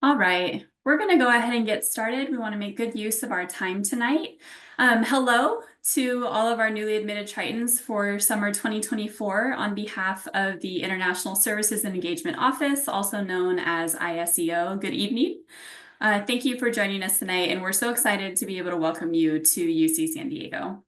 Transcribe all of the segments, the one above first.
All right, we're going to go ahead and get started. We want to make good use of our time tonight. Hello to all of our newly admitted Tritons for summer 2024 on behalf of the International Services and Engagement Office, also known as ISEO. Good evening. Thank you for joining us tonight, and we're so excited to be able to welcome you to UC San Diego.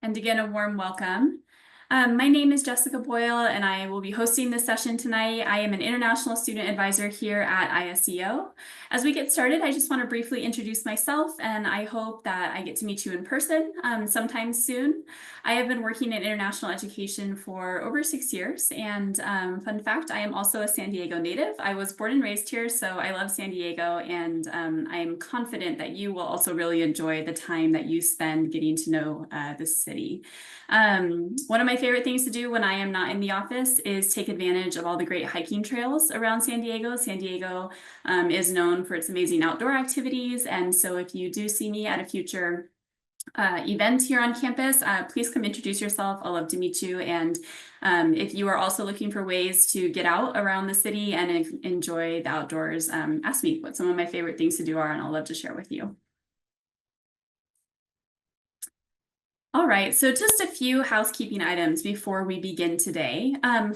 And again, a warm welcome. My name is Jessica Boyle, and I will be hosting this session tonight. I am an international student advisor here at ISEO. As we get started, I just want to briefly introduce myself, and I hope that I get to meet you in person sometime soon. I have been working in international education for over 6 years, and fun fact, I am also a San Diego native. I was born and raised here, so I love San Diego, and I am confident that you will also really enjoy the time that you spend getting to know this city. One of my favorite things to do when I am not in the office is take advantage of all the great hiking trails around San Diego. San Diego is known for its amazing outdoor activities, and so if you do see me at a future event here on campus, please come introduce yourself. I'll love to meet you. And if you are also looking for ways to get out around the city and enjoy the outdoors, ask me what some of my favorite things to do are, and I'll love to share with you. All right, so just a few housekeeping items before we begin today.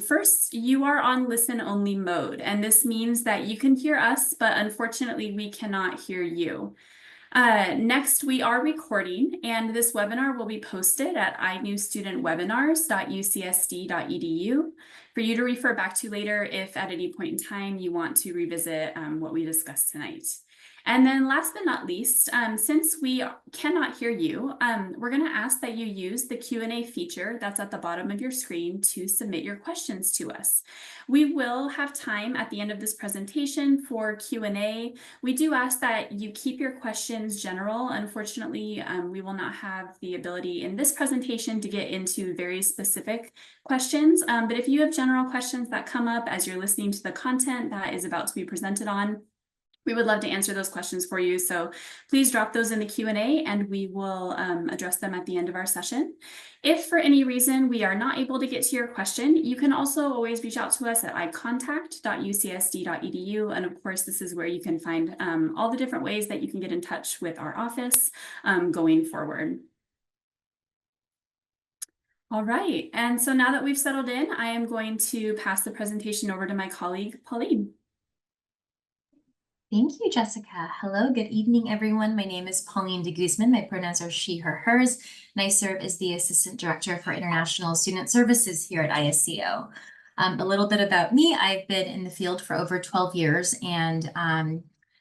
First, you are on listen-only mode, and this means that you can hear us, but unfortunately, we cannot hear you. Next, we are recording, and this webinar will be posted at inewstudentwebinars.ucsd.edu for you to refer back to later if at any point in time you want to revisit what we discussed tonight. And then last but not least, since we cannot hear you, we're going to ask that you use the Q&A feature that's at the bottom of your screen to submit your questions to us. We will have time at the end of this presentation for Q&A. We do ask that you keep your questions general. Unfortunately, we will not have the ability in this presentation to get into very specific questions. But if you have general questions that come up as you're listening to the content that is about to be presented on, we would love to answer those questions for you. So please drop those in the Q&A and we will address them at the end of our session. If for any reason we are not able to get to your question, you can also always reach out to us at icontact.ucsd.edu. And of course, this is where you can find all the different ways that you can get in touch with our office going forward. All right, and so now that we've settled in, I am going to pass the presentation over to my colleague, Pauline. Thank you, Jessica. Hello, good evening, everyone. My name is Pauline de Guzman. My pronouns are she, her, hers, and I serve as the Assistant Director for International Student Services here at ISEO. A little bit about me. I've been in the field for over 12 years, and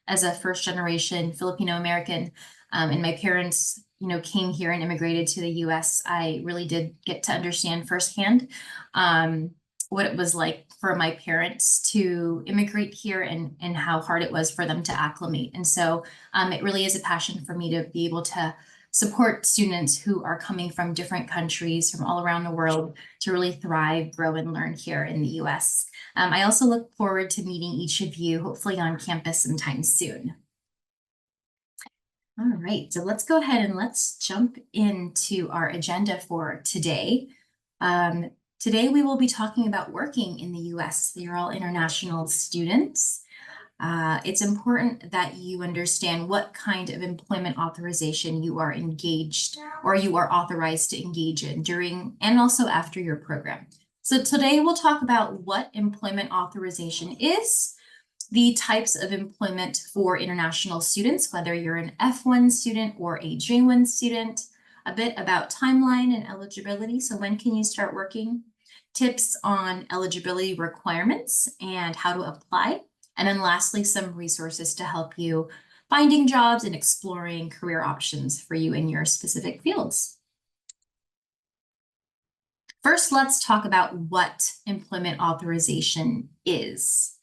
as a first-generation Filipino-American, and my parents, came here and immigrated to the U.S., I really did get to understand firsthand what it was like for my parents to immigrate here and how hard it was for them to acclimate. And so it really is a passion for me to be able to support students who are coming from different countries from all around the world to really thrive, grow, and learn here in the US. I also look forward to meeting each of you, hopefully on campus sometime soon. All right, so let's go ahead and let's jump into our agenda for today. Today, we will be talking about working in the US. You're all international students. It's important that you understand what kind of employment authorization you are engaged or you are authorized to engage in during and also after your program. So today, we'll talk about what employment authorization is, the types of employment for international students, whether you're an F1 student or a J1 student, a bit about timeline and eligibility. So when can you start working? Tips on eligibility requirements and how to apply. And then lastly, some resources to help you finding jobs and exploring career options for you in your specific fields. First, let's talk about what employment authorization is.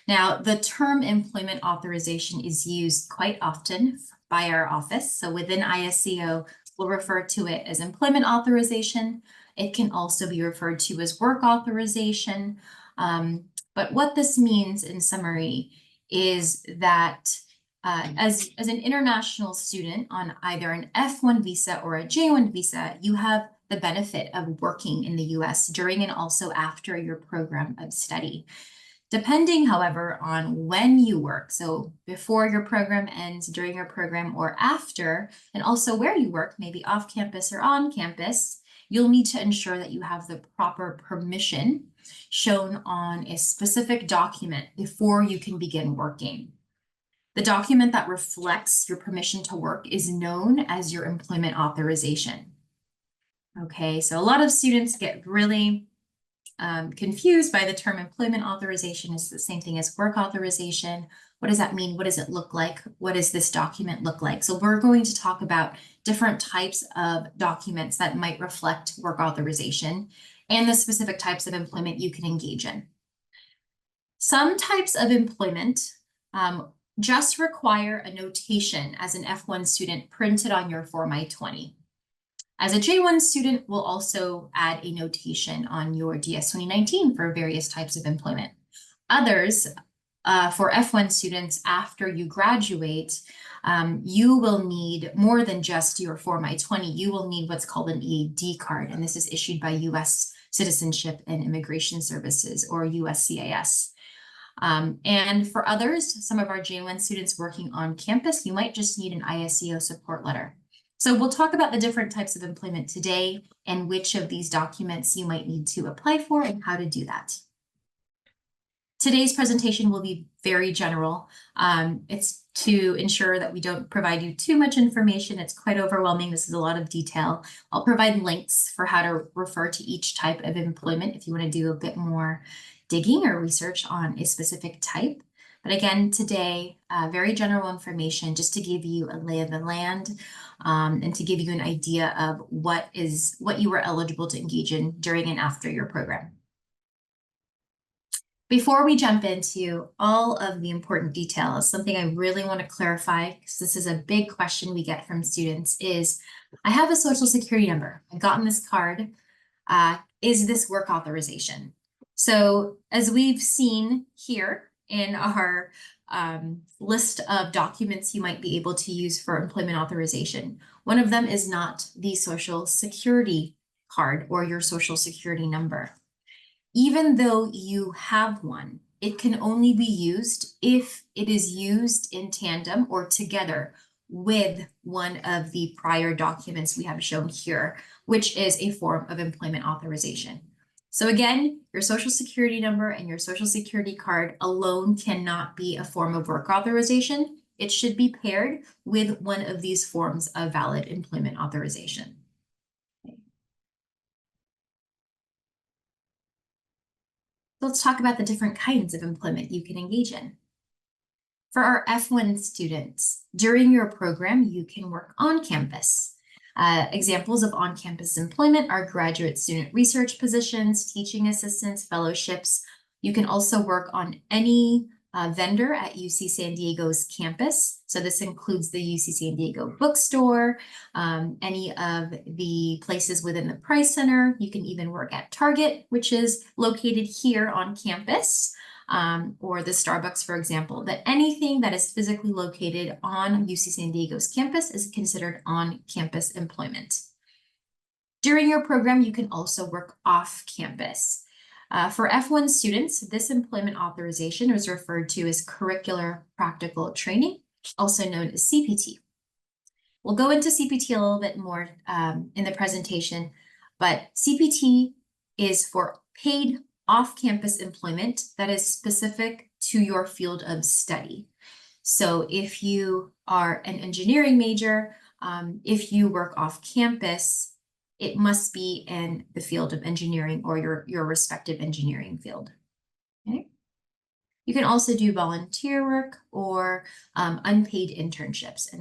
Now, the term employment authorization is used quite often by our office. So within ISEO, we'll refer to it as employment authorization. It can also be referred to as work authorization. But what this means in summary is that as an international student on either an F1 visa or a J1 visa, you have the benefit of working in the US during and also after your program of study. Depending, however, on when you work, so before your program ends, during your program, or after, and also where you work, maybe off campus or on campus, you'll need to ensure that you have the proper permission shown on a specific document before you can begin working. The document that reflects your permission to work is known as your employment authorization. Okay, so a lot of students get really confused by the term employment authorization. Is the same thing as work authorization. What does that mean? What does it look like? What does this document look like? So we're going to talk about different types of documents that might reflect work authorization and the specific types of employment you can engage in. Some types of employment just require a notation as an F1 student printed on your Form I-20. As a J1 student, we'll also add a notation on your DS 2019 for various types of employment. Others, for F1 students, after you graduate, you will need more than just your Form I-20. You will need what's called an EAD card, and this is issued by U.S. Citizenship and Immigration Services, or USCIS. And for others, some of our J1 students working on campus, you might just need an ISEO support letter. So we'll talk about the different types of employment today and which of these documents you might need to apply for and how to do that. Today's presentation will be very general. It's to ensure that we don't provide you too much information. It's quite overwhelming. This is a lot of detail. I'll provide links for how to refer to each type of employment if you want to do a bit more digging or research on a specific type. But again, today, very general information just to give you a lay of the land and to give you an idea of what you are eligible to engage in during and after your program. Before we jump into all of the important details, something I really want to clarify, because this is a big question we get from students, is I have a social security number. I've gotten this card. Is this work authorization? So as we've seen here in our list of documents you might be able to use for employment authorization, one of them is not the social security card or your social security number. Even though you have one, it can only be used if it is used in tandem or together with one of the prior documents we have shown here, which is a form of employment authorization. So again, your social security number and your social security card alone cannot be a form of work authorization. It should be paired with one of these forms of valid employment authorization. Let's talk about the different kinds of employment you can engage in. For our F1 students, during your program, you can work on campus. Examples of on-campus employment are graduate student research positions, teaching assistants, fellowships. You can also work on any vendor at UC San Diego's campus. So this includes the UC San Diego bookstore, any of the places within the Price Center. You can even work at Target, which is located here on campus, or the Starbucks, for example. But anything that is physically located on UC San Diego's campus is considered on-campus employment. During your program, you can also work off campus. For F1 students, this employment authorization is referred to as curricular practical training, also known as CPT. We'll go into CPT a little bit more in the presentation, but CPT is for paid off-campus employment that is specific to your field of study. So if you are an engineering major, if you work off campus, it must be in the field of engineering or your respective engineering field. Okay. You can also do volunteer work or unpaid internships.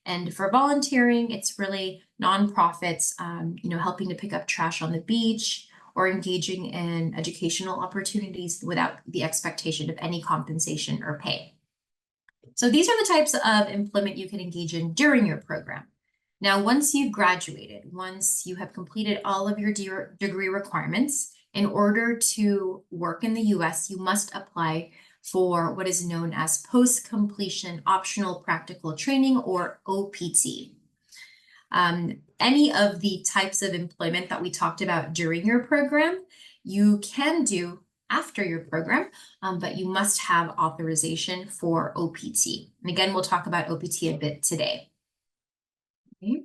And for volunteering, it's really nonprofits, helping to pick up trash on the beach or engaging in educational opportunities without the expectation of any compensation or pay. So these are the types of employment you can engage in during your program. Now, once you've graduated, once you have completed all of your degree requirements, in order to work in the US, you must apply for what is known as post-completion optional practical training, or OPT. Any of the types of employment that we talked about during your program, you can do after your program, but you must have authorization for OPT. And again, we'll talk about OPT a bit today. Okay.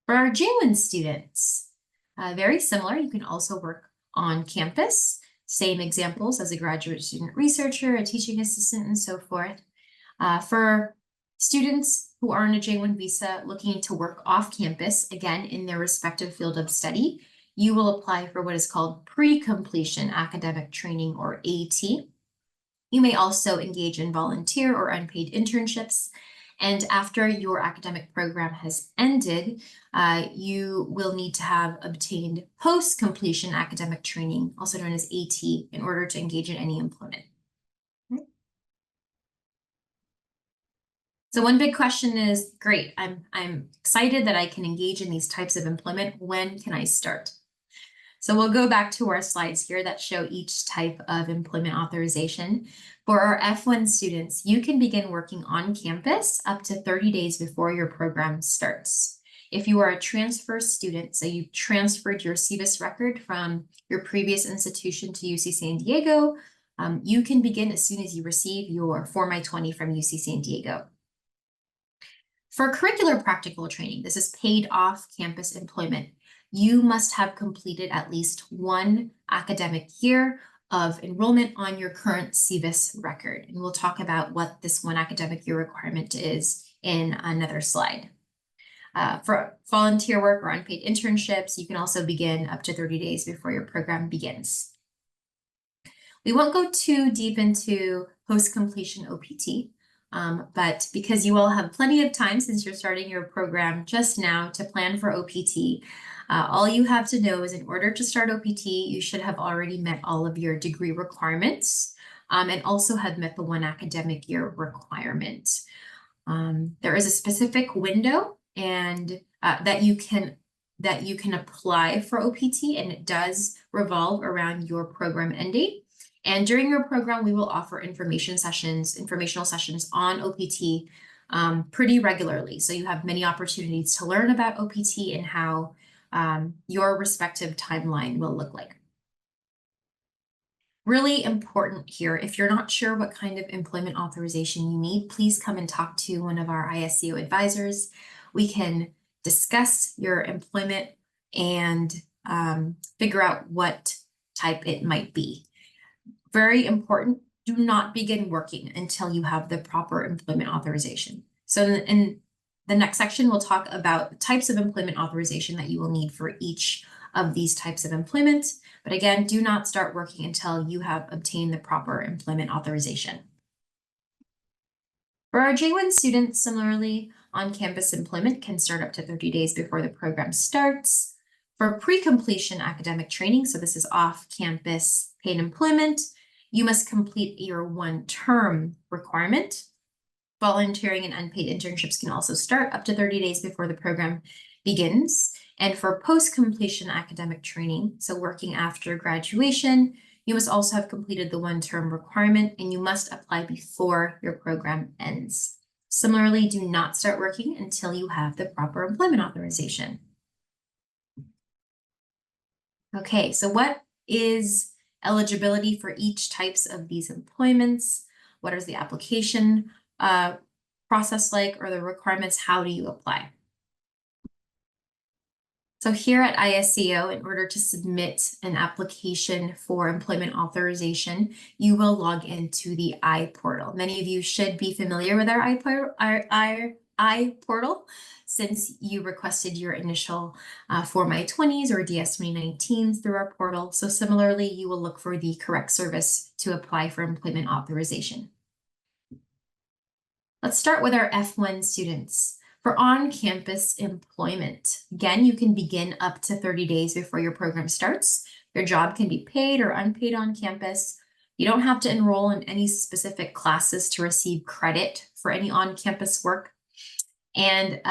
For our J1 students, very similar, you can also work on campus. Same examples as a graduate student researcher, a teaching assistant, and so forth. For students who are on a J1 visa looking to work off campus, again, in their respective field of study, you will apply for what is called pre-completion academic training, or AT. You may also engage in volunteer or unpaid internships. And after your academic program has ended, you will need to have obtained post-completion academic training, also known as AT, in order to engage in any employment. So one big question is, great, I'm excited that I can engage in these types of employment. When can I start? So we'll go back to our slides here that show each type of employment authorization. For our F1 students, you can begin working on campus up to 30 days before your program starts. If you are a transfer student, so you transferred your CBIS record from your previous institution to UC San Diego, you can begin as soon as you receive your Form I-20 from UC San Diego. For curricular practical training, this is paid off-campus employment. You must have completed at least one academic year of enrollment on your current CBIS record. And we'll talk about what this one academic year requirement is in another slide. For volunteer work or unpaid internships, you can also begin up to 30 days before your program begins. We won't go too deep into post-completion OPT, but because you all have plenty of time since you're starting your program just now to plan for OPT, all you have to know is in order to start OPT, you should have already met all of your degree requirements and also have met the one academic year requirement. There is a specific window and that you can apply for OPT, and it does revolve around your program end date. And during your program, we will offer informational sessions on OPT pretty regularly. So you have many opportunities to learn about OPT and how your respective timeline will look like. Really important here, if you're not sure what kind of employment authorization you need, please come and talk to one of our ISEO advisors. We can discuss your employment and figure out what type it might be. Very important, do not begin working until you have the proper employment authorization. So in the next section, we'll talk about the types of employment authorization that you will need for each of these types of employment. But again, do not start working until you have obtained the proper employment authorization. For our J1 students, similarly, on-campus employment can start up to 30 days before the program starts. For pre-completion academic training, so this is off-campus paid employment, you must complete your one-term requirement. Volunteering and unpaid internships can also start up to 30 days before the program begins. And for post-completion academic training, so working after graduation, you must also have completed the one-term requirement, and you must apply before your program ends. Similarly, do not start working until you have the proper employment authorization. Okay, so what is eligibility for each types of these employments? What is the application process like, or the requirements? How do you apply? So here at ISEO, in order to submit an application for employment authorization, you will log into the iPortal. Many of you should be familiar with our iPortal since you requested your initial Form I-20s or DS 2019s through our portal. So similarly, you will look for the correct service to apply for employment authorization. Let's start with our F1 students. For on-campus employment, again, you can begin up to 30 days before your program starts. Your job can be paid or unpaid on campus. You don't have to enroll in any specific classes to receive credit for any on-campus work. And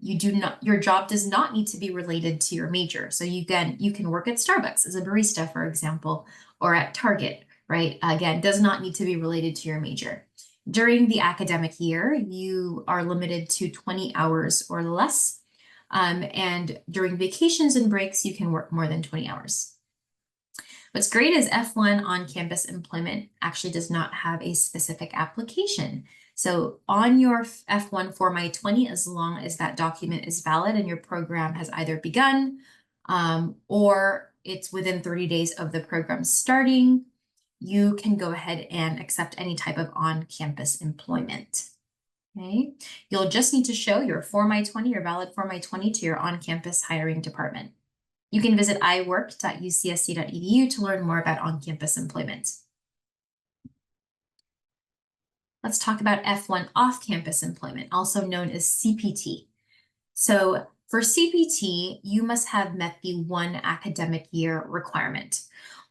your job does not need to be related to your major. So you can work at Starbucks as a barista, for example, or at Target, right? Again, does not need to be related to your major. During the academic year, you are limited to 20 hours or less. And during vacations and breaks, you can work more than 20 hours. What's great is F1 on-campus employment actually does not have a specific application. So on your F1 Form I-20, as long as that document is valid and your program has either begun or it's within 30 days of the program starting, you can go ahead and accept any type of on-campus employment. Okay, you'll just need to show your Form I-20, your valid Form I-20 to your on-campus hiring department. You can visit iwork.ucsd.edu to learn more about on-campus employment. Let's talk about F1 off-campus employment, also known as CPT. So for CPT, you must have met the 1 academic year requirement.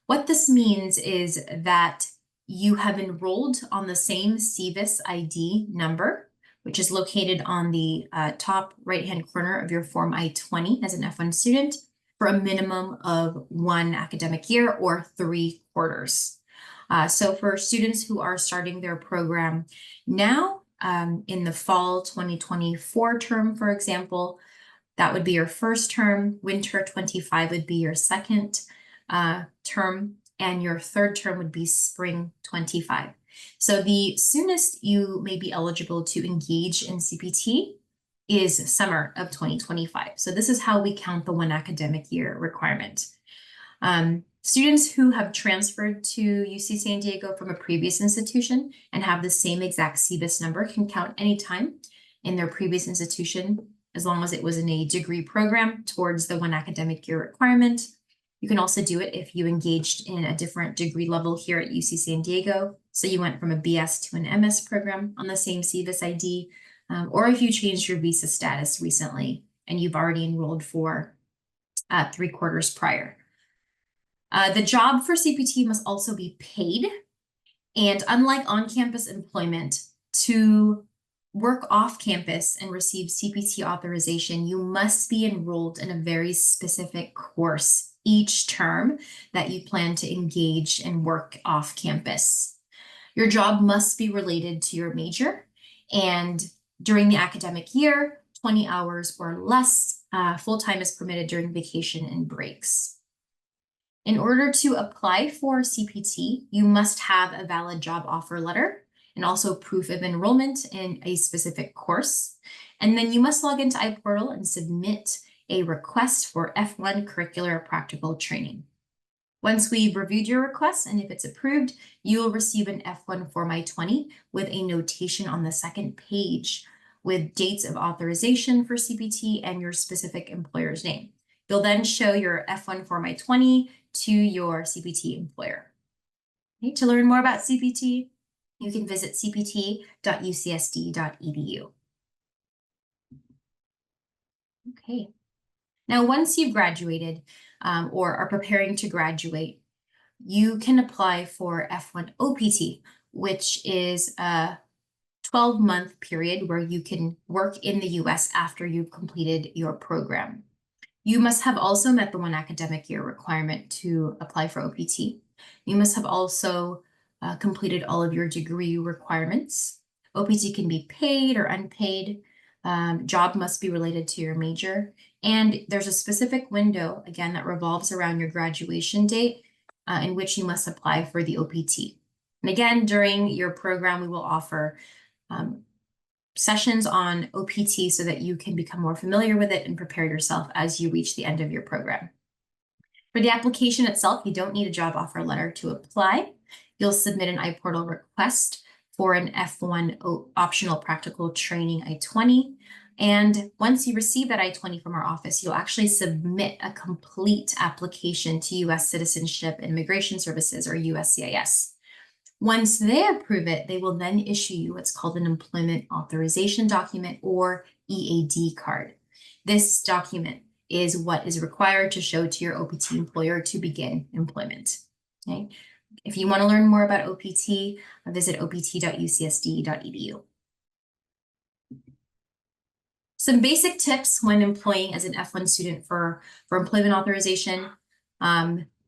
What this means is that you have enrolled on the same CVIS ID number, which is located on the top right-hand corner of your Form I-20 as an F1 student, for a minimum of 1 academic year or 3 quarters. So for students who are starting their program now, in the fall 2024 term, for example, that would be your first term. Winter 25 would be your second term, and your third term would be spring 25. So the soonest you may be eligible to engage in CPT is summer of 2025. So this is how we count the 1 academic year requirement. Students who have transferred to UC San Diego from a previous institution and have the same exact CVIS number can count anytime in their previous institution, as long as it was in a degree program towards the 1 academic year requirement. You can also do it if you engaged in a different degree level here at UC San Diego. So you went from a BS to an MS program on the same CVIS ID, or if you changed your visa status recently and you've already enrolled for 3 quarters prior. The job for CPT must also be paid. And unlike on-campus employment, to work off campus and receive CPT authorization, you must be enrolled in a very specific course each term that you plan to engage and work off campus. Your job must be related to your major, and during the academic year, 20 hours or less. Full-time is permitted during vacation and breaks. In order to apply for CPT, you must have a valid job offer letter and also proof of enrollment in a specific course. And then you must log into iPortal and submit a request for F1 curricular practical training. Once we've reviewed your request, and if it's approved, you will receive an F1 Form I-20 with a notation on the second page with dates of authorization for CPT and your specific employer's name. You'll then show your F1 Form I-20 to your CPT employer. Okay, to learn more about CPT, you can visit cpt.ucsd.edu. Okay. Now, once you've graduated or are preparing to graduate, you can apply for F1 OPT, which is a 12-month period where you can work in the US after you've completed your program. You must have also met the 1 academic year requirement to apply for OPT. You must have also completed all of your degree requirements. OPT can be paid or unpaid. Job must be related to your major. And there's a specific window, again, that revolves around your graduation date in which you must apply for the OPT. And again, during your program, we will offer sessions on OPT so that you can become more familiar with it and prepare yourself as you reach the end of your program. For the application itself, you don't need a job offer letter to apply. You'll submit an iPortal request for an F1 optional practical training I-20. And once you receive that I-20 from our office, you'll actually submit a complete application to U.S. Citizenship and Immigration Services, or USCIS. Once they approve it, they will then issue you what's called an Employment Authorization Document, or EAD card. This document is what is required to show to your OPT employer to begin employment. Okay? If you want to learn more about OPT, visit opt.ucsd.edu. Some basic tips when employing as an F1 student for employment authorization.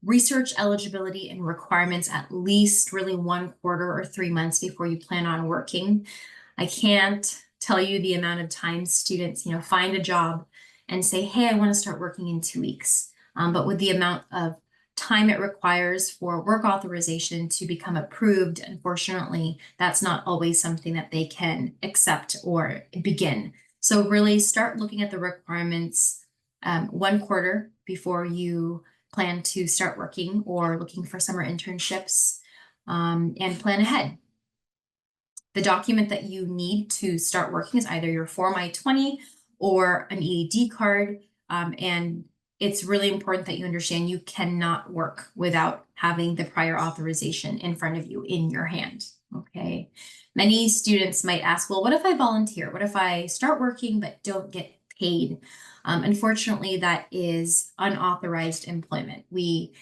research eligibility and requirements at least really 1/4 or 3 months before you plan on working. I can't tell you the amount of time students, find a job and say, hey, I want to start working in 2 weeks. But with the amount of time it requires for work authorization to become approved, unfortunately, that's not always something that they can accept or begin. So really start looking at the requirements 1/4 before you plan to start working or looking for summer internships, and plan ahead. The document that you need to start working is either your Form I-20 or an EAD card. And it's really important that you understand you cannot work without having the prior authorization in front of you in your hand. Okay. Many students might ask, well, what if I volunteer? What if I start working but don't get paid? Unfortunately, that is unauthorized employment. We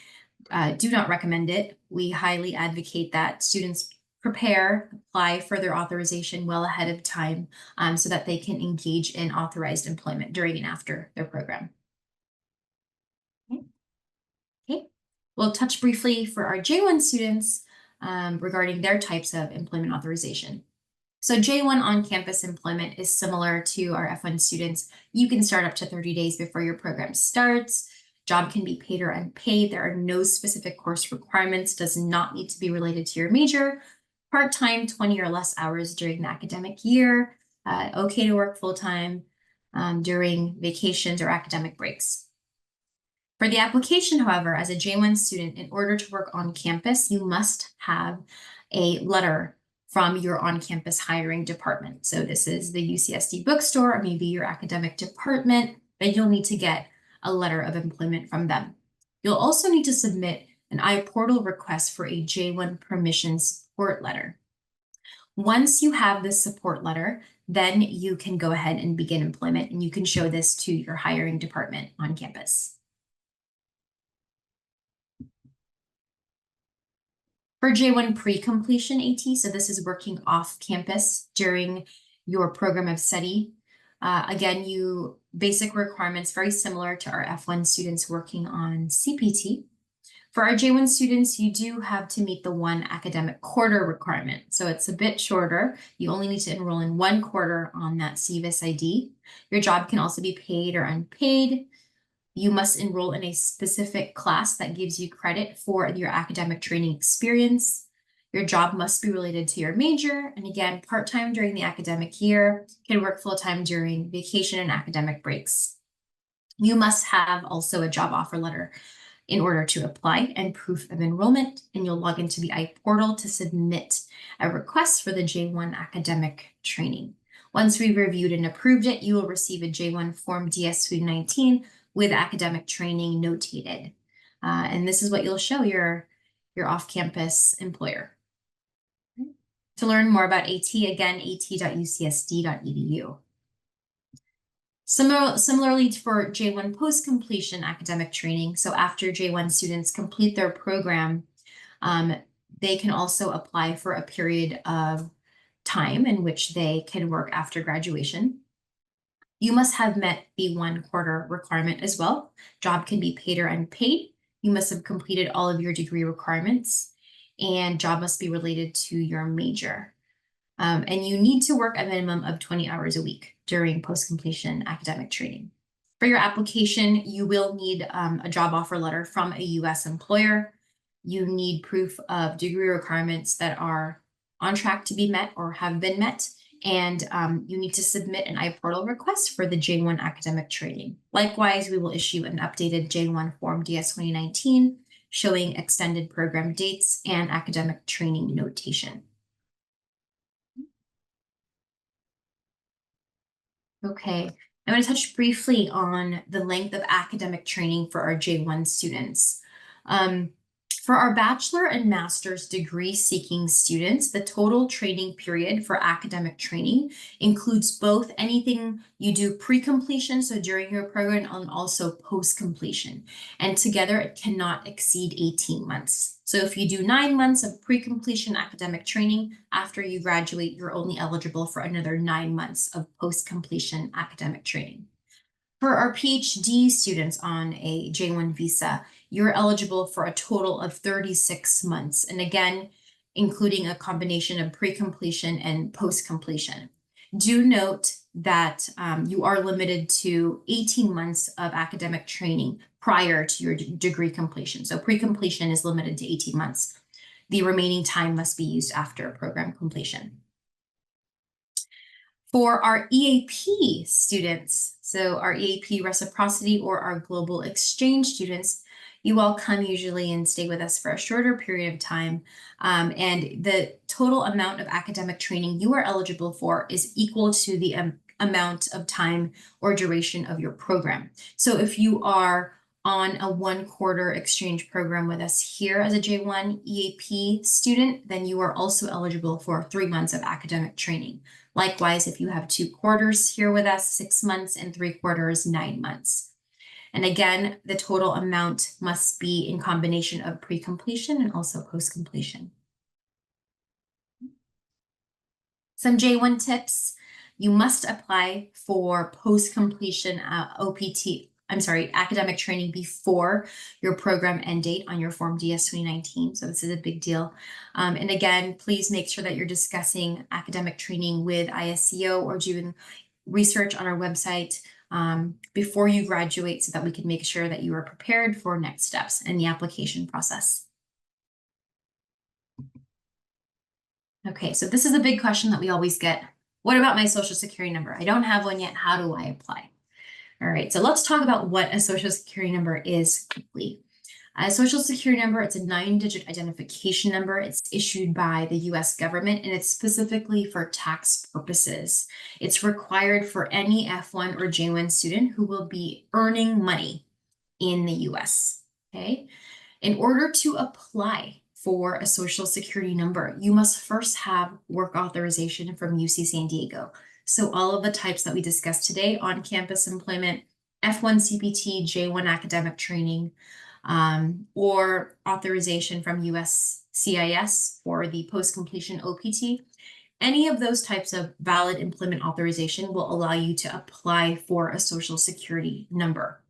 do not recommend it. We highly advocate that students apply for their authorization well ahead of time, so that they can engage in authorized employment during and after their program. Okay. We'll touch briefly for our J1 students regarding their types of employment authorization. So J1 on-campus employment is similar to our F1 students. You can start up to 30 days before your program starts. Job can be paid or unpaid. There are no specific course requirements, does not need to be related to your major. Part-time, 20 or less hours during the academic year. Okay to work full-time during vacations or academic breaks. For the application, however, as a J1 student, in order to work on campus, you must have a letter from your on-campus hiring department. So this is the UCSD bookstore or maybe your academic department, but you'll need to get a letter of employment from them. You'll also need to submit an iPortal request for a J1 permission support letter. Once you have this support letter, then you can go ahead and begin employment, and you can show this to your hiring department on campus. For J1 pre-completion AT, so this is working off campus during your program of study. Again, basic requirements very similar to our F1 students working on CPT. For our J1 students, you do have to meet the 1 academic quarter requirement. So it's a bit shorter. You only need to enroll in 1 quarter on that CVIS ID. Your job can also be paid or unpaid. You must enroll in a specific class that gives you credit for your academic training experience. Your job must be related to your major. And again, part-time during the academic year, can work full-time during vacation and academic breaks. You must have also a job offer letter in order to apply and proof of enrollment. And you'll log into the iPortal to submit a request for the J1 academic training. Once we've reviewed and approved it, you will receive a J1 Form DS-219 with academic training notated. And this is what you'll show your off-campus employer. To learn more about AT, again, at.ucsd.edu. Similarly for J1 post-completion academic training, so after J1 students complete their program, they can also apply for a period of time in which they can work after graduation. You must have met the 1 quarter requirement as well. Job can be paid or unpaid. You must have completed all of your degree requirements, and job must be related to your major. And you need to work a minimum of 20 hours a week during post-completion academic training. For your application, you will need a job offer letter from a US employer. You need proof of degree requirements that are on track to be met or have been met. And you need to submit an iPortal request for the J1 academic training. Likewise, we will issue an updated J1 Form DS-2019 showing extended program dates and academic training notation. Okay, I'm going to touch briefly on the length of academic training for our J1 students. For our bachelor and master's degree seeking students, the total training period for academic training includes both anything you do pre-completion, so during your program, and also post-completion. And together it cannot exceed 18 months. So if you do 9 months of pre-completion academic training, after you graduate, you're only eligible for another 9 months of post-completion academic training. For our PhD students on a J1 visa, you're eligible for a total of 36 months. And again, including a combination of pre-completion and post-completion. Do note that you are limited to 18 months of academic training prior to your degree completion. So pre-completion is limited to 18 months. The remaining time must be used after program completion. For our EAP students, so our EAP reciprocity or our global exchange students, you all come usually and stay with us for a shorter period of time. And the total amount of academic training you are eligible for is equal to the amount of time or duration of your program. So if you are on a 1-quarter exchange program with us here as a J1 EAP student, then you are also eligible for 3 months of academic training. Likewise, if you have 2 quarters here with us, 6 months, and 3 quarters, 9 months. And again, the total amount must be in combination of pre-completion and also post-completion. Some J1 tips. You must apply for post-completion academic training before your program end date on your Form DS 2019. So this is a big deal. And again, please make sure that you're discussing academic training with ISEO or doing research on our website before you graduate so that we can make sure that you are prepared for next steps in the application process. Okay, so this is a big question that we always get. What about my social security number? I don't have one yet. How do I apply? All right, so let's talk about what a social security number is quickly. A social security number, it's a 9-digit identification number. It's issued by the US government and it's specifically for tax purposes. It's required for any F1 or J1 student who will be earning money in the US, okay? In order to apply for a social security number, you must first have work authorization from UC San Diego. So all of the types that we discussed today, on-campus employment, F1 CPT, J1 academic training, or authorization from USCIS for the post-completion OPT, any of those types of valid employment authorization will allow you to apply for a social security number.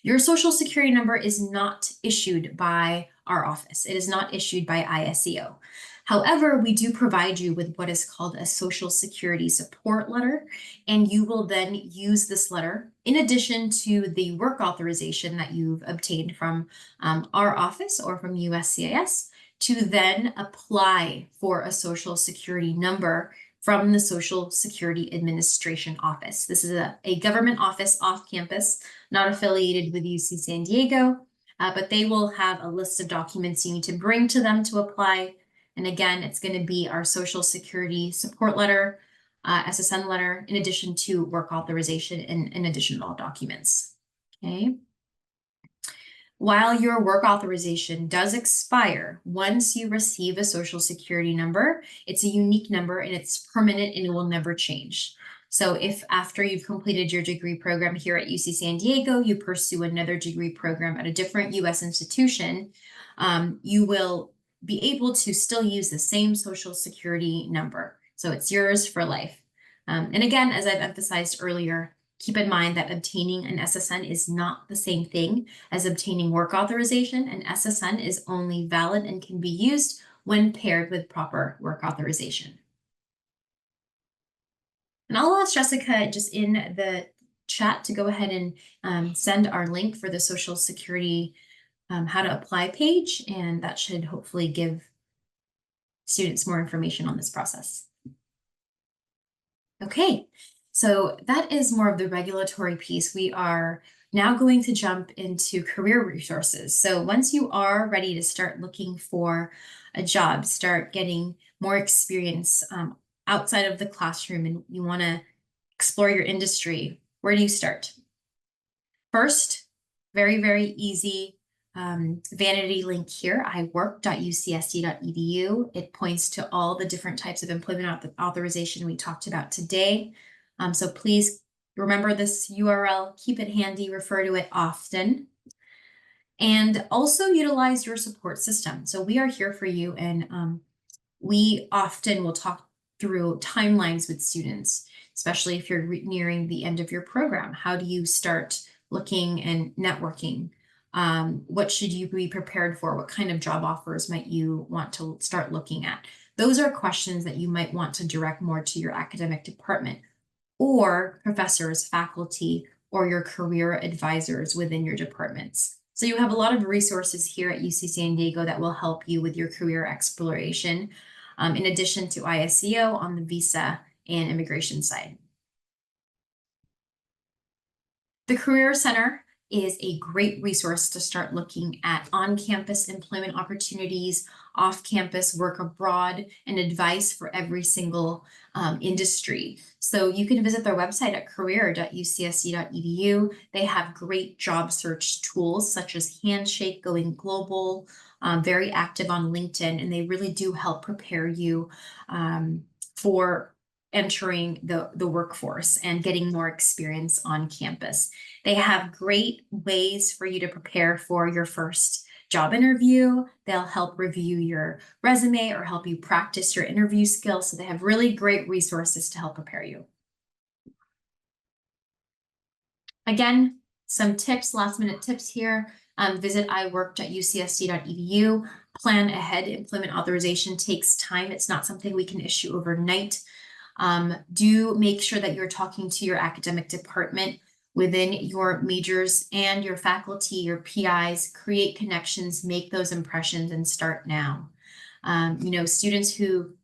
Your social security number is not issued by our office. It is not issued by ISEO. However, we do provide you with what is called a social security support letter, and you will then use this letter in addition to the work authorization that you've obtained from our office or from USCIS to then apply for a social security number from the Social Security Administration office. This is a government office off campus, not affiliated with UC San Diego, but they will have a list of documents you need to bring to them to apply. And again, it's going to be our Social Security support letter, SSN letter, in addition to work authorization and in addition to all documents. Okay. While your work authorization does expire, once you receive a social security number, it's a unique number and it's permanent and it will never change. So if after you've completed your degree program here at UC San Diego, you pursue another degree program at a different US institution, you will be able to still use the same social security number. So it's yours for life. And again, as I've emphasized earlier, keep in mind that obtaining an SSN is not the same thing as obtaining work authorization. An SSN is only valid and can be used when paired with proper work authorization. And I'll ask Jessica just in the chat to go ahead and send our link for the Social Security how to apply page, and that should hopefully give students more information on this process. Okay. So that is more of the regulatory piece. We are now going to jump into career resources. So once you are ready to start looking for a job, start getting more experience outside of the classroom, and you want to explore your industry, where do you start? First, very, very easy vanity link here, iwork.ucsd.edu. It points to all the different types of employment authorization we talked about today. So please remember this URL, keep it handy, refer to it often, and also utilize your support system. So we are here for you, and we often will talk through timelines with students, especially if you're nearing the end of your program. How do you start looking and networking? What should you be prepared for? What kind of job offers might you want to start looking at? Those are questions that you might want to direct more to your academic department or professors, faculty, or your career advisors within your departments. So you have a lot of resources here at UC San Diego that will help you with your career exploration, in addition to ISEO on the visa and immigration side. The Career Center is a great resource to start looking at on-campus employment opportunities, off-campus work abroad, and advice for every single industry. So you can visit their website at career.ucsc.edu. They have great job search tools such as Handshake, Going Global, very active on LinkedIn, and they really do help prepare you for entering the workforce and getting more experience on campus. They have great ways for you to prepare for your first job interview. They'll help review your resume or help you practice your interview skills. So they have really great resources to help prepare you. Again, some tips, last minute tips here. Visit iworked.ucsc.edu. Plan ahead. Employment authorization takes time. It's not something we can issue overnight. Do make sure that you're talking to your academic department within your majors and your faculty, your PIs, create connections, make those impressions, and start now. Students who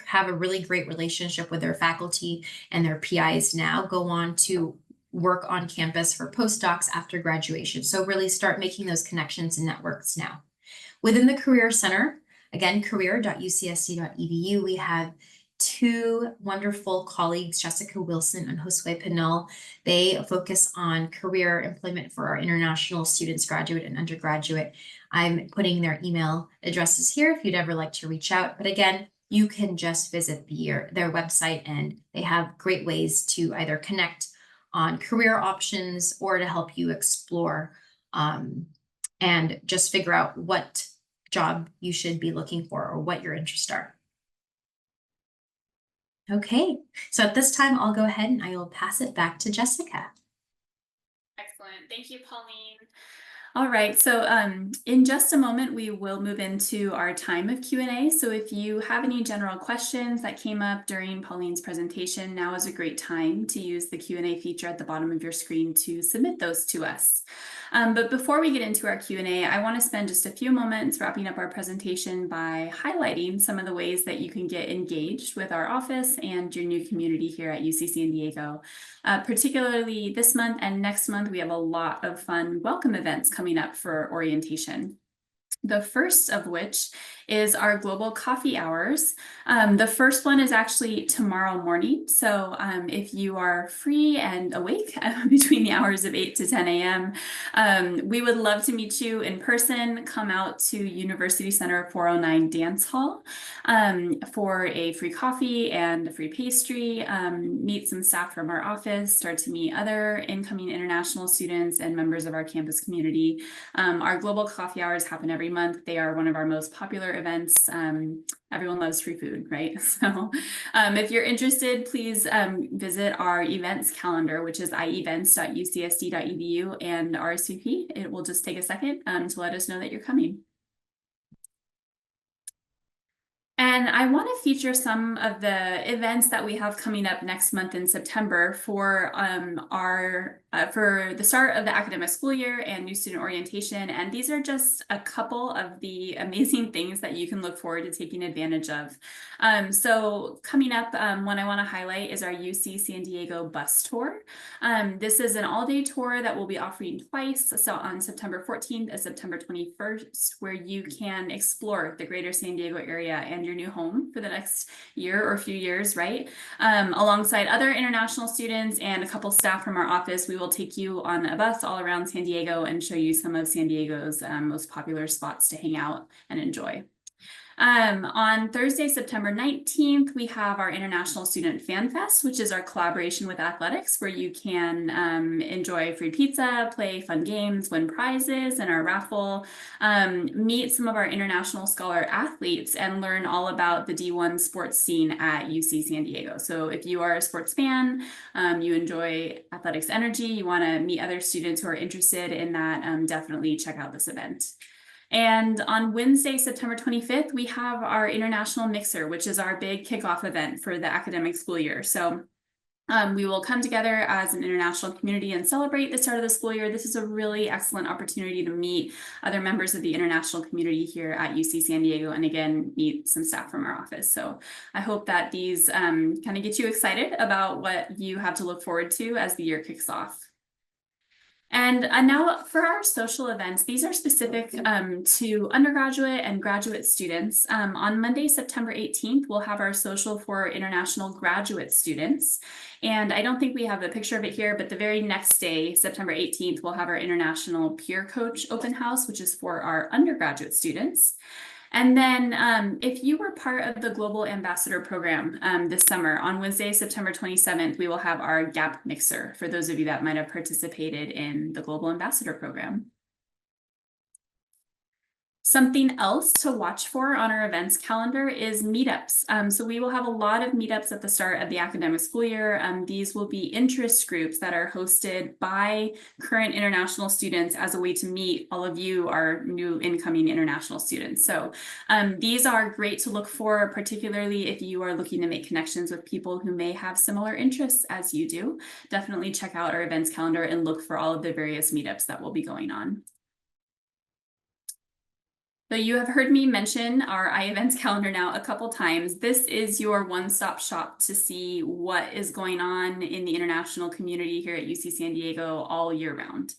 have a really great relationship with their faculty and their PIs now go on to work on campus for postdocs after graduation. So really start making those connections and networks now. Within the Career Center, again, career.ucsc.edu, we have two wonderful colleagues, Jessica Wilson and Josue Pinel. They focus on career employment for our international students, graduate and undergraduate. I'm putting their email addresses here if you'd ever like to reach out. But again, you can just visit their website, and they have great ways to either connect on career options or to help you explore and just figure out what job you should be looking for or what your interests are. Okay, so at this time, I'll go ahead and I will pass it back to Jessica. Excellent. Thank you, Pauline. All right, so in just a moment, we will move into our time of Q&A. So if you have any general questions that came up during Pauline's presentation, now is a great time to use the Q&A feature at the bottom of your screen to submit those to us. But before we get into our Q&A, I want to spend just a few moments wrapping up our presentation by highlighting some of the ways that you can get engaged with our office and your new community here at UC San Diego. Particularly this month and next month, we have a lot of fun welcome events coming up for orientation. The first of which is our global coffee hours. The first one is actually tomorrow morning. So if you are free and awake between the hours of 8 to 10 a.m., we would love to meet you in person. Come out to University Center 409 Dance Hall for a free coffee and a free pastry. Meet some staff from our office, start to meet other incoming international students and members of our campus community. Our global coffee hours happen every month. They are one of our most popular events. Everyone loves free food, right? So if you're interested, please visit our events calendar, which is ievents.ucsd.edu, and RSVP. It will just take a second to let us know that you're coming. And I want to feature some of the events that we have coming up next month in September for for the start of the academic school year and new student orientation. And these are just a couple of the amazing things that you can look forward to taking advantage of. So coming up, one I want to highlight is our UC San Diego bus tour. This is an all-day tour that we'll be offering twice, so on September 14th and September 21st, where you can explore the greater San Diego area and your new home for the next year or few years, right? Alongside other international students and a couple staff from our office, we will take you on a bus all around San Diego and show you some of San Diego's most popular spots to hang out and enjoy. On Thursday, September 19th, we have our International Student Fan Fest, which is our collaboration with athletics, where you can enjoy free pizza, play fun games, win prizes in our raffle, meet some of our international scholar athletes, and learn all about the D1 sports scene at UC San Diego. So if you are a sports fan, you enjoy athletics energy, you want to meet other students who are interested in that, definitely check out this event. And on Wednesday, September 25th, we have our International Mixer, which is our big kickoff event for the academic school year. So we will come together as an international community and celebrate the start of the school year. This is a really excellent opportunity to meet other members of the international community here at UC San Diego, and again, meet some staff from our office. So I hope that these kind of get you excited about what you have to look forward to as the year kicks off. And now for our social events, these are specific to undergraduate and graduate students. On Monday, September 18th, we'll have our social for international graduate students. And I don't think we have a picture of it here, but the very next day, September 18th, we'll have our International Peer Coach Open House, which is for our undergraduate students. And then if you were part of the Global Ambassador Program this summer, on Wednesday, September 27th, we will have our Gap Mixer for those of you that might have participated in the Global Ambassador Program. Something else to watch for on our events calendar is meetups. So we will have a lot of meetups at the start of the academic school year. These will be interest groups that are hosted by current international students as a way to meet all of you, our new incoming international students. So these are great to look for, particularly if you are looking to make connections with people who may have similar interests as you do. Definitely check out our events calendar and look for all of the various meetups that will be going on. So you have heard me mention our iEvents calendar now a couple times. This is your one-stop shop to see what is going on in the international community here at UC San Diego all year round.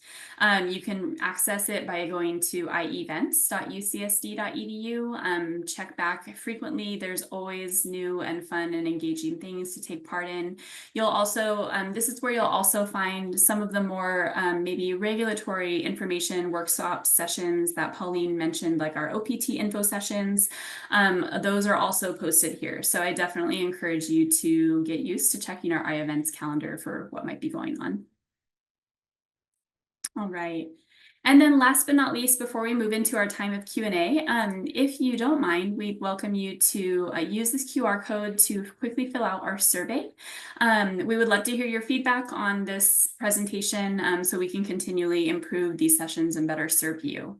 You can access it by going to ievents.ucsd.edu. Check back frequently. There's always new and fun and engaging things to take part in. You'll also, this is where you'll also find some of the more maybe regulatory information workshop sessions that Pauline mentioned, like our OPT info sessions. Those are also posted here. So I definitely encourage you to get used to checking our iEvents calendar for what might be going on. All right. And then last but not least, before we move into our time of Q&A, if you don't mind, we'd welcome you to use this QR code to quickly fill out our survey. We would love to hear your feedback on this presentation so we can continually improve these sessions and better serve you.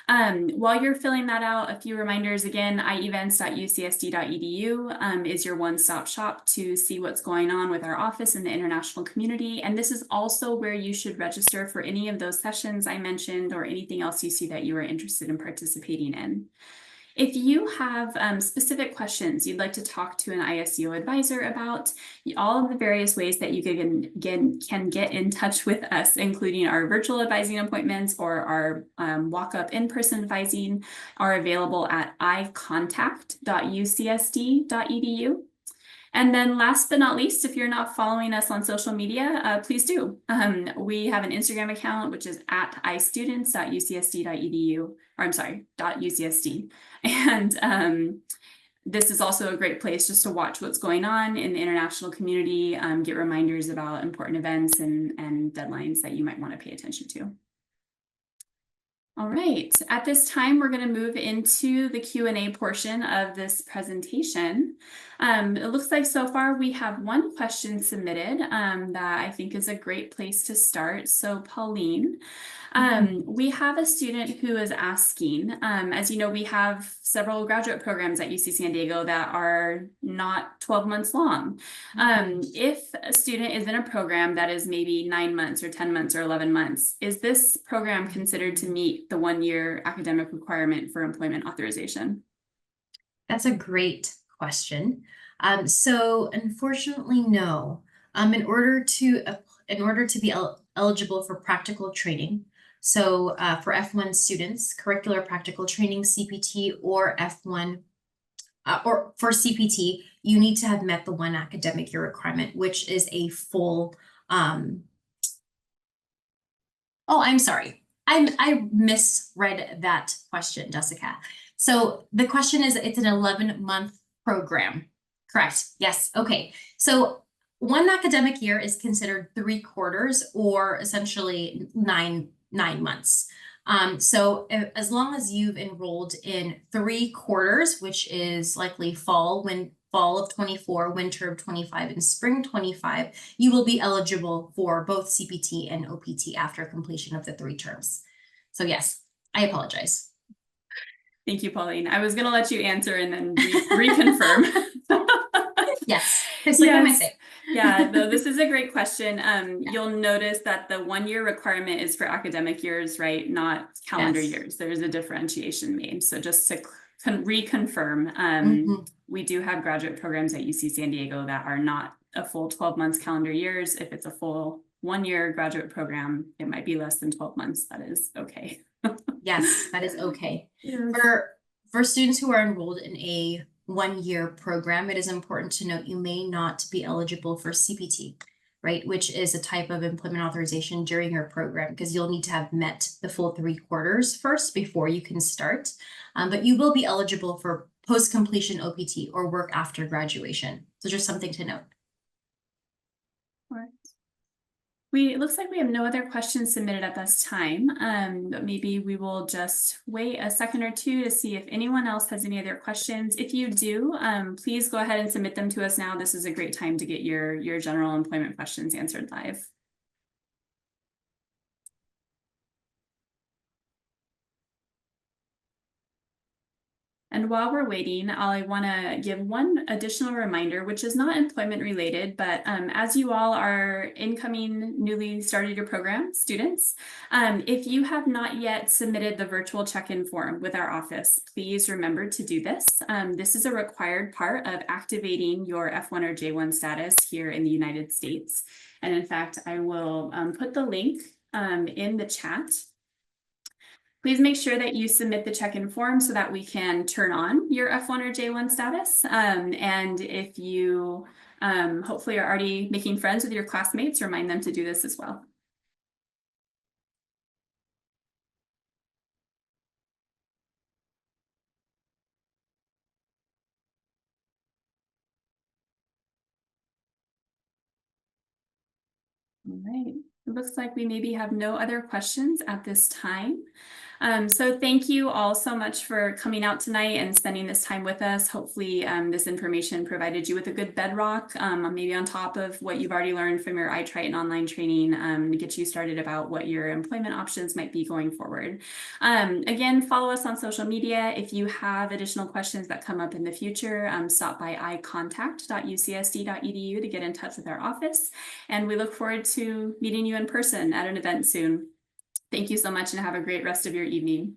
While you're filling that out, a few reminders again, ievents.ucsd.edu is your one-stop shop to see what's going on with our office in the international community. And this is also where you should register for any of those sessions I mentioned or anything else you see that you are interested in participating in. If you have specific questions you'd like to talk to an ISEO advisor about, all of the various ways that you can get in touch with us, including our virtual advising appointments or our walk-up in-person advising, are available at icontact.ucsd.edu. And then last but not least, if you're not following us on social media, please do. We have an Instagram account, which is at istudents.ucsd.edu, or I'm sorry, .ucsd. And this is also a great place just to watch what's going on in the international community, get reminders about important events and deadlines that you might want to pay attention to. All right, at this time, we're going to move into the Q&A portion of this presentation. It looks like so far we have one question submitted that I think is a great place to start. So Pauline, we have a student who is asking, as you know, we have several graduate programs at UC San Diego that are not 12 months long. If a student is in a program that is maybe 9 months or 10 months or 11 months, is this program considered to meet the one-year academic requirement for employment authorization? That's a great question. So unfortunately, no. In order to be eligible for practical training, so for F1 students, curricular practical training, CPT, or F1, or for CPT, you need to have met the one academic year requirement, which is a full, oh, I'm sorry. I misread that question, Jessica. So the question is, it's an 11-month program, correct? Yes, okay. So one academic year is considered 3/4 or essentially nine months. So as long as you've enrolled in 3/4, which is likely fall of 24, winter of 25, and spring 25, you will be eligible for both CPT and OPT after completion of the 3 terms. So yes, I apologize. Thank you, Pauline. I was going to let you answer and then reconfirm. Yes. It's like, what am I Yes. saying? Yeah, no, this is a great question. You'll notice that the 1-year requirement is for academic years, right? Not calendar Yes. years. There is a differentiation made. So just to reconfirm, Mhm. we do have graduate programs at UC San Diego that are not a full 12 months calendar years. If it's a full 1-year graduate program, it might be less than 12 months. That is okay. Yes, that is okay. Yes. For students who are enrolled in a 1-year program, it is important to note you may not be eligible for CPT, right? Which is a type of employment authorization during your program, because you'll need to have met the full 3/4 first before you can start. But you will be eligible for post-completion OPT or work after graduation. So just something to note. Right. It looks like we have no other questions submitted at this time, but maybe we will just wait a second or two to see if anyone else has any other questions. If you do, please go ahead and submit them to us now. This is a great time to get your general employment questions answered live. And while we're waiting, I want to give one additional reminder, which is not employment related, but as you all are incoming, newly started your program students, if you have not yet submitted the virtual check-in form with our office, please remember to do this. This is a required part of activating your F1 or J1 status here in the United States. And in fact, I will put the link in the chat. Please make sure that you submit the check-in form so that we can turn on your F1 or J1 status. And if you hopefully are already making friends with your classmates, remind them to do this as well. All right, it looks like we maybe have no other questions at this time. So thank you all so much for coming out tonight and spending this time with us. Hopefully this information provided you with a good bedrock, maybe on top of what you've already learned from your iTriton online training to get you started about what your employment options might be going forward. Again, follow us on social media. If you have additional questions that come up in the future, stop by icontact.ucsd.edu to get in touch with our office. And we look forward to meeting you in person at an event soon. Thank you so much and have a great rest of your evening.